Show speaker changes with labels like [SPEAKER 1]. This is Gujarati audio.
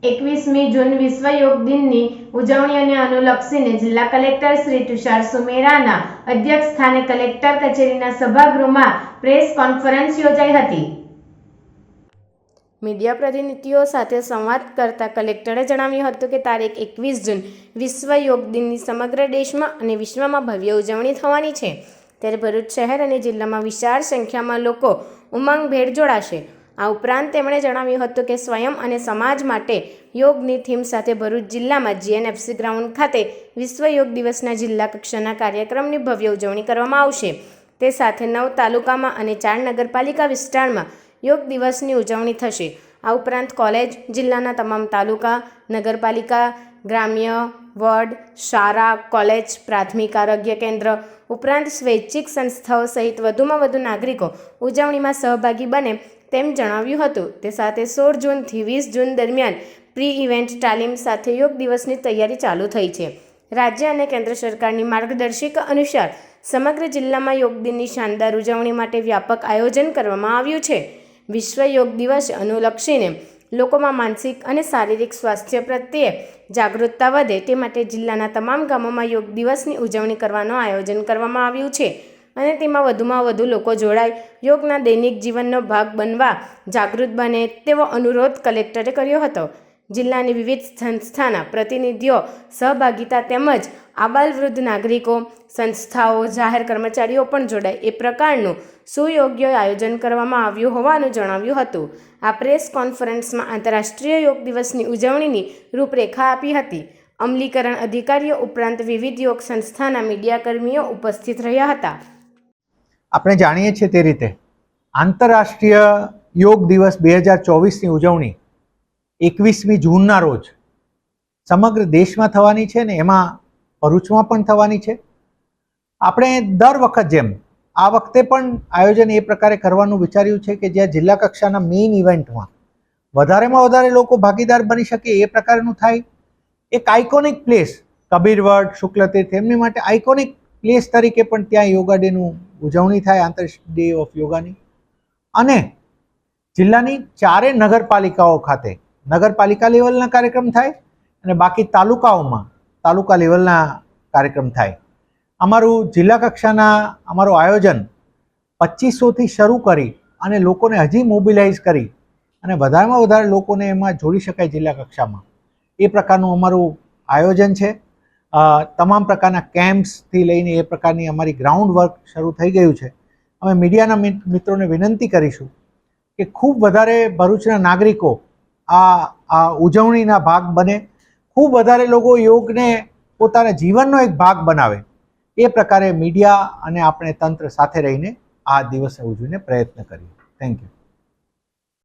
[SPEAKER 1] 21મી જૂન વિશ્વ યોગ દિનની ઉજવણીને અનુલક્ષીને જિલ્લા કલેક્ટર શ્રી તુષાર સુમેરાના અધ્યક્ષસ્થાને કલેક્ટર કચેરીના સભાગૃહમાં પ્રેસ કોન્ફરન્સ યોજાઈ હતી। મીડિયા પ્રતિનિધિઓ સાથે સંવાદ કરતા કલેક્ટરે જણાવ્યું હતું કે તારીખ 21 જૂન વિશ્વ યોગ દિનની સમગ્ર દેશમાં અને વિશ્વમાં ભવ્ય ઉજવણી થવાની છે, ત્યારે ભરૂચ શહેર અને જિલ્લામાં વિશાળ સંખ્યામાં લોકો ઉમંગભેર જોડાશે। આ ઉપરાંત તેમણે જણાવ્યું હતું કે સ્વયં અને સમાજ માટે યોગની થીમ સાથે ભરૂચ જિલ્લામાં GNFC ગ્રાઉન્ડ ખાતે વિશ્વ યોગ દિવસના જિલ્લા કક્ષાના કાર્યક્રમની ભવ્ય ઉજવણી કરવામાં આવશે। તે સાથે 9 તાલુકામાં અને 4 નગરપાલિકા વિસ્તારમાં યોગ દિવસની ઉજવણી થશે। આ ઉપરાંત કોલેજ, જિલ્લાના તમામ તાલુકા, નગરપાલિકા, ગ્રામ્ય, વોર્ડ, શાળા, કોલેજ, પ્રાથમિક આરોગ્ય કેન્દ્ર ઉપરાંત સ્વૈચ્છિક સંસ્થાઓ સહિત વધુમાં વધુ નાગરિકો ઉજવણીમાં સહભાગી બને તેમ જણાવ્યું હતું। તે સાથે 16 જૂનથી 20 જૂન દરમિયાન પ્રી ઇવેન્ટ તાલીમ સાથે યોગ દિવસની તૈયારી ચાલુ થઈ છે। રાજ્ય અને કેન્દ્ર સરકારની માર્ગદર્શિકા અનુસાર સમગ્ર જિલ્લામાં યોગ દિનની શાનદાર ઉજવણી માટે વ્યાપક આયોજન કરવામાં આવ્યું છે। વિશ્વ યોગ દિવસ અનુલક્ષીને લોકોમાં માનસિક અને શારીરિક સ્વાસ્થ્ય પ્રત્યે જાગૃતતા વધે તે માટે જિલ્લાના તમામ ગામોમાં યોગ દિવસની ઉજવણી કરવાનું આયોજન કરવામાં આવ્યું છે અને તેમાં વધુમાં વધુ લોકો જોડાય, યોગના દૈનિક જીવનનો ભાગ બનવા જાગૃત બને તેવો અનુરોધ કલેક્ટરે કર્યો હતો। જિલ્લાની વિવિધ સંસ્થાના પ્રતિનિધિઓ સહભાગિતા તેમજ આબાલવૃદ્ધ નાગરિકો, સંસ્થાઓ, જાહેર કર્મચારીઓ પણ જોડાય એ પ્રકારનું સુયોગ્ય આયોજન કરવામાં આવ્યું હોવાનું જણાવ્યું હતું। આ પ્રેસ કોન્ફરન્સમાં આંતરરાષ્ટ્રીય યોગ દિવસની ઉજવણીની રૂપરેખા આપી હતી। અમલીકરણ અધિકારીઓ ઉપરાંત વિવિધ યોગ સંસ્થાના મીડિયાકર્મીઓ ઉપસ્થિત રહ્યા હતા।
[SPEAKER 2] આપણે જાણીએ છીએ તે રીતે આંતરરાષ્ટ્રીય યોગ દિવસ 2024ની ઉજવણી 21મી જૂનના રોજ સમગ્ર દેશમાં થવાની છે ને એમાં ભરૂચમાં પણ થવાની છે। આપણે દર વખત જેમ આ વખતે પણ આયોજન એ પ્રકારે કરવાનું વિચાર્યું છે કે જ્યાં જિલ્લા કક્ષાના મેઇન ઇવેન્ટમાં વધારેમાં વધારે લોકો ભાગીદાર બની શકે એ પ્રકારનું થાય। એક આઇકોનિક પ્લેસ કબીરવડ, શુક્લતીર્થ એમની માટે આઇકોનિક પ્લેસ તરીકે પણ ત્યાં યોગા ડેનું ઉજવણી થાય, આંતરરાષ્ટ્રીય ડે ઓફ યોગાની। અને જિલ્લાની 4 નગરપાલિકાઓ ખાતે નગરપાલિકા લેવલના કાર્યક્રમ થાય અને બાકી તાલુકાઓમાં તાલુકા લેવલના કાર્યક્રમ થાય। અમારું જિલ્લા કક્ષાના અમારું આયોજન 2500થી શરૂ કરી અને લોકોને હજી મોબિલાઇઝ કરી અને વધારેમાં વધારે લોકોને એમાં જોડી શકાય જિલ્લા કક્ષામાં એ પ્રકારનું અમારું આયોજન છે। તમામ પ્રકારના કેમ્પ્સથી લઈને એ પ્રકારની અમારી ગ્રાઉન્ડ વર્ક શરૂ થઈ ગયું છે। અમે મીડિયાના મિત્રોને વિનંતી કરીશું કે ખૂબ વધારે ભરૂચના નાગરિકો આ ઉજવણીના ભાગ બને, ખૂબ વધારે લોકો યોગને પોતાના જીવનનો એક ભાગ બનાવે એ પ્રકારે મીડિયા અને આપણે તંત્ર સાથે રહીને આ દિવસને ઉજવીને પ્રયત્ન કરીએ। Thank you.